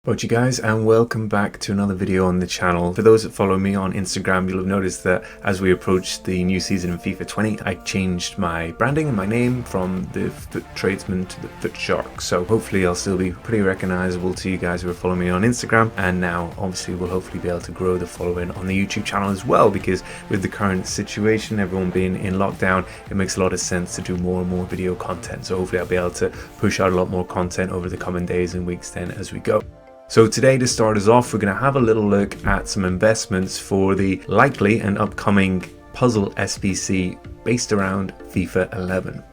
Bout you guys, and welcome back to another video on the channel. For those that follow me on Instagram, you'll have noticed that as we approach the new season in FIFA 20, I changed my branding and my name from the FUT Tradesman to the FUT Shark. So hopefully I'll still be pretty recognizable to you guys who are following me on Instagram, and now obviously we'll hopefully be able to grow the following on the YouTube channel as well, because with the current situation, everyone being in lockdown, it makes a lot of sense to do more and more video content. So hopefully I'll be able to push out a lot more content over the coming days and weeks then as we go. So today, to start us off, we're going to have a little look at some investments for the likely and upcoming Puzzle SBC based around FIFA 11.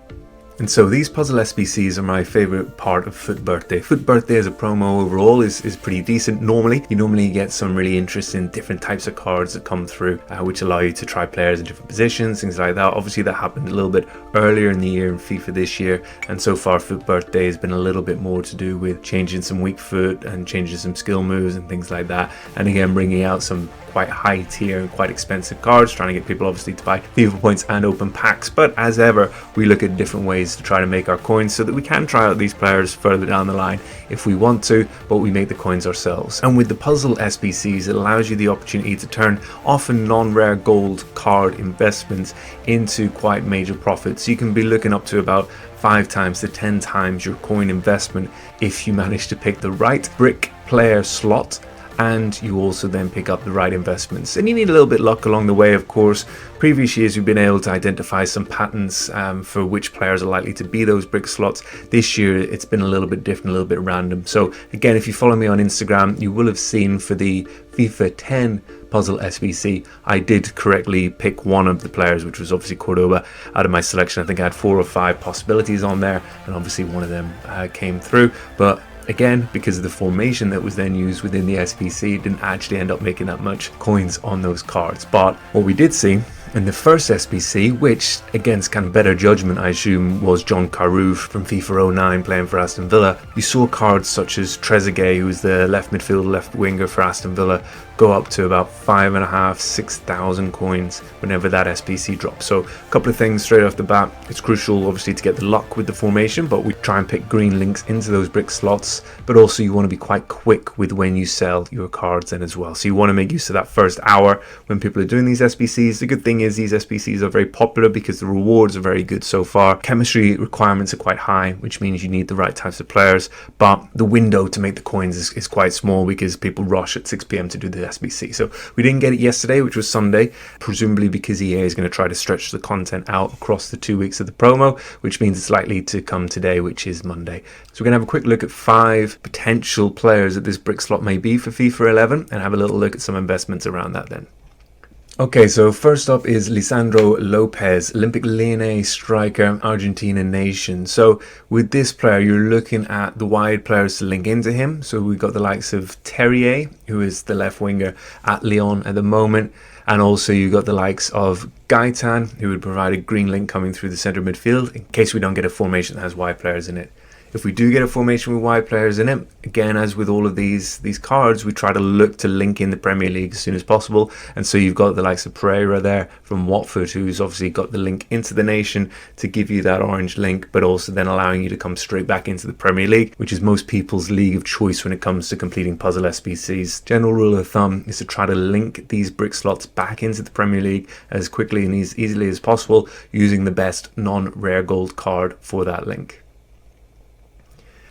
And so these Puzzle SBCs are my favorite part of FUT Birthday. FUT Birthday as a promo overall is pretty decent normally. You normally get some really interesting different types of cards that come through, which allow you to try players in different positions, things like that. Obviously that happened a little bit earlier in the year in FIFA this year, and so far FUT Birthday has been a little bit more to do with changing some weak foot and changing some skill moves and things like that. And again, bringing out some quite high tier and quite expensive cards, trying to get people obviously to buy FIFA points and open packs. But as ever, we look at different ways to try to make our coins so that we can try out these players further down the line if we want to, but we make the coins ourselves. And with the Puzzle SBCs, it allows you the opportunity to turn often non-rare gold card investments into quite major profits. You can be looking up to about 5 times to 10 times your coin investment if you manage to pick the right brick player slot, and you also then pick up the right investments. And you need a little bit of luck along the way, of course. Previous years we've been able to identify some patterns for which players are likely to be those brick slots. This year it's been a little bit different, a little bit random. So again, if you follow me on Instagram, you will have seen for the FIFA 10 Puzzle SBC, I did correctly pick one of the players, which was obviously Cordoba. Out of my selection, I think I had 4 or 5 possibilities on there, and obviously one of them came through. But again, because of the formation that was then used within the SBC, it didn't actually end up making that much coins on those cards. But what we did see in the first SBC, which against kind of better judgment I assume was John Carew from FIFA 09 playing for Aston Villa, you saw cards such as Trezeguet, who was the left midfielder, left winger for Aston Villa, go up to about 5,500 to 6,000 coins whenever that SBC drops. So a couple of things straight off the bat. It's crucial obviously to get the luck with the formation, but we try and pick green links into those brick slots, but also you want to be quite quick with when you sell your cards then as well. So you want to make use of that first hour when people are doing these SBCs. The good thing is these SBCs are very popular because the rewards are very good so far. Chemistry requirements are quite high, which means you need the right types of players, but the window to make the coins is quite small because people rush at 6 PM to do the SBC. So we didn't get it yesterday, which was Sunday, presumably because EA is going to try to stretch the content out across the 2 weeks of the promo, which means it's likely to come today, which is Monday. So we're going to have a quick look at 5 potential players that this brick slot may be for FIFA 11 and have a little look at some investments around that then. Okay, so first up is Lisandro Lopez, Olympic Lyonnais striker, Argentina nation. So with this player, you're looking at the wide players to link into him. So we've got the likes of Terrier, who is the left winger at Lyon at the moment. And also you've got the likes of Gaetan, who would provide a green link coming through the centre midfield in case we don't get a formation that has wide players in it. If we do get a formation with wide players in it, again, as with all of these cards, we try to look to link in the Premier League as soon as possible. And so you've got the likes of Pereira there from Watford, who's obviously got the link into the nation to give you that orange link, but also then allowing you to come straight back into the Premier League, which is most people's league of choice when it comes to completing puzzle SBCs. General rule of thumb is to try to link these brick slots back into the Premier League as quickly and as easily as possible, using the best non-rare gold card for that link.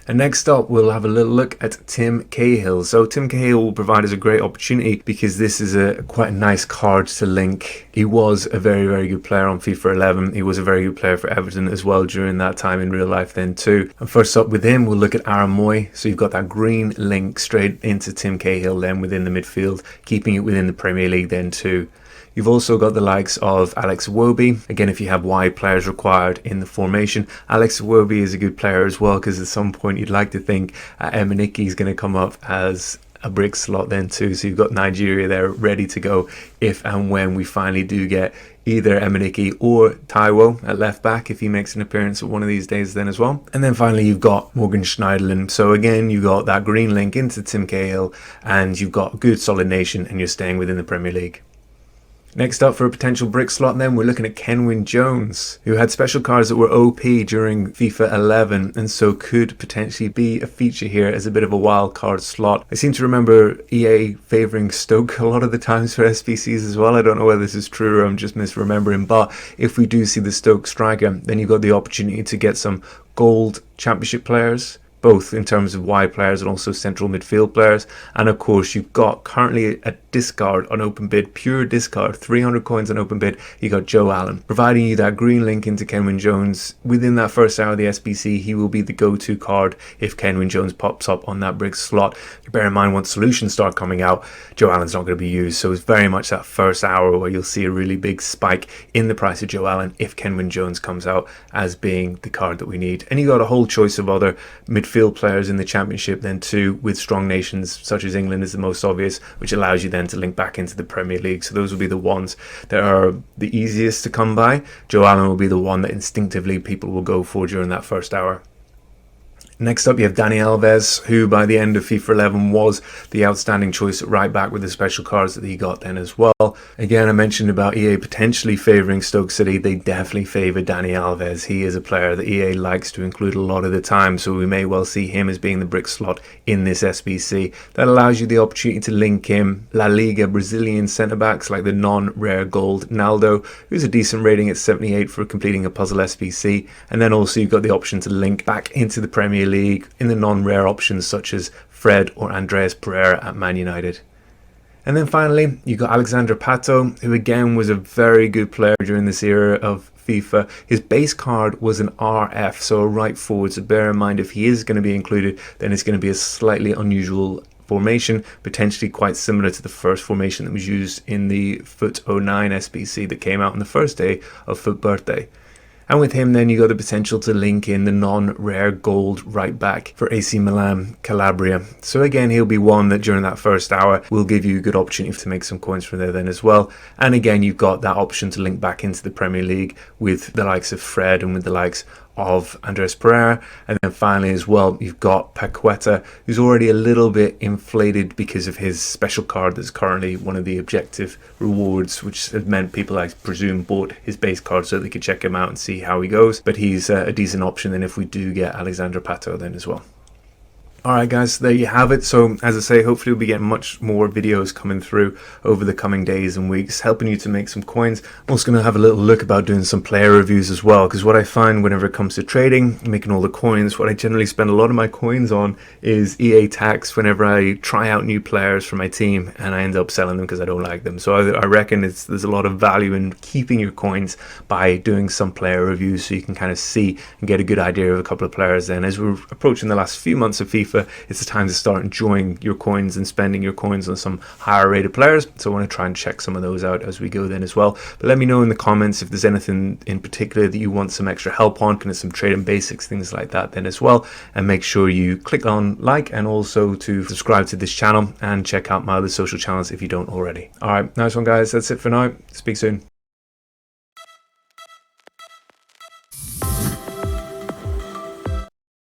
And next up, we'll have a little look at Tim Cahill. So Tim Cahill will provide us a great opportunity because this is quite a nice card to link. He was a very, very good player on FIFA 11. He was a very good player for Everton as well during that time in real life then too. And first up with him, we'll look at Aramoy. So you've got that green link straight into Tim Cahill then within the midfield, keeping it within the Premier League then too. You've also got the likes of Alex Iwobi. Again, if you have wide players required in the formation, Alex Iwobi is a good player as well, because at some point you'd like to think Emenike is going to come up as a brick slot then too. So you've got Nigeria there ready to go if and when we finally do get either Emenike or Taiwo at left back, if he makes an appearance at one of these days then as well. And then finally you've got Morgan Schneiderlin. So again, you've got that green link into Tim Cahill, and you've got a good solid nation, and you're staying within the Premier League. Next up for a potential brick slot then, we're looking at Kenwyn Jones, who had special cards that were OP during FIFA 11 and so could potentially be a feature here as a bit of a wild card slot. I seem to remember EA favouring Stoke a lot of the times for SBCs as well. I don't know whether this is true or I'm just misremembering, but if we do see the Stoke striker, then you've got the opportunity to get some gold championship players, both in terms of wide players and also central midfield players. And of course, you've got currently a discard on open bid, pure discard, 300 coins on open bid. You got Joe Allen, providing you that green link into Kenwyn Jones. Within that first hour of the SBC, he will be the go-to card if Kenwyn Jones pops up on that brick slot. Bear in mind, once solutions start coming out, Joe Allen's not going to be used. So it's very much that first hour where you'll see a really big spike in the price of Joe Allen if Kenwyn Jones comes out as being the card that we need. And you got a whole choice of other midfield players in the championship then too, with strong nations such as England is the most obvious, which allows you then to link back into the Premier League. So those will be the ones that are the easiest to come by. Joe Allen will be the one that instinctively people will go for during that first hour. Next up, you have Dani Alves, who by the end of FIFA 11 was the outstanding choice at right back with the special cards that he got then as well. Again, I mentioned about EA potentially favouring Stoke City. They definitely favour Dani Alves. He is a player that EA likes to include a lot of the time, so we may well see him as being the brick slot in this SBC. That allows you the opportunity to link in La Liga Brazilian centre-backs like the non-rare gold Naldo, who's a decent rating at 78 for completing a puzzle SBC. And then also you've got the option to link back into the Premier League in the non-rare options such as Fred or Andreas Pereira at Man United. And then finally you got Alexandre Pato, who again was a very good player during this era of FIFA. His base card was an RF, so a right forward, so bear in mind if he is going to be included, then it's going to be a slightly unusual formation, potentially quite similar to the first formation that was used in the FUT09 SBC that came out on the first day of FUT Birthday. And with him then you got the potential to link in the non-rare gold right back for AC Milan Calabria. So again, he'll be one that during that first hour will give you a good opportunity to make some coins from there then as well. And again, you've got that option to link back into the Premier League with the likes of Fred and with the likes of Andreas Pereira. And then finally as well, you've got Paqueta, who's already a little bit inflated because of his special card that's currently one of the objective rewards, which has meant people, I presume, bought his base card so they could check him out and see how he goes. But he's a decent option then if we do get Alexandre Pato then as well. Alright guys, there you have it. So as I say, hopefully we'll be getting much more videos coming through over the coming days and weeks, helping you to make some coins. I'm also going to have a little look about doing some player reviews as well, because what I find whenever it comes to trading, making all the coins, what I generally spend a lot of my coins on is EA tax whenever I try out new players for my team and I end up selling them because I don't like them. So I reckon there's a lot of value in keeping your coins by doing some player reviews so you can kind of see and get a good idea of a couple of players. Then as we're approaching the last few months of FIFA, it's the time to start enjoying your coins and spending your coins on some higher rated players. So I want to try and check some of those out as we go then as well. But let me know in the comments if there's anything in particular that you want some extra help on, kind of some trading basics, things like that then as well. And make sure you click on like and also to subscribe to this channel and check out my other social channels if you don't already. Alright, nice one guys. That's it for now. Speak soon.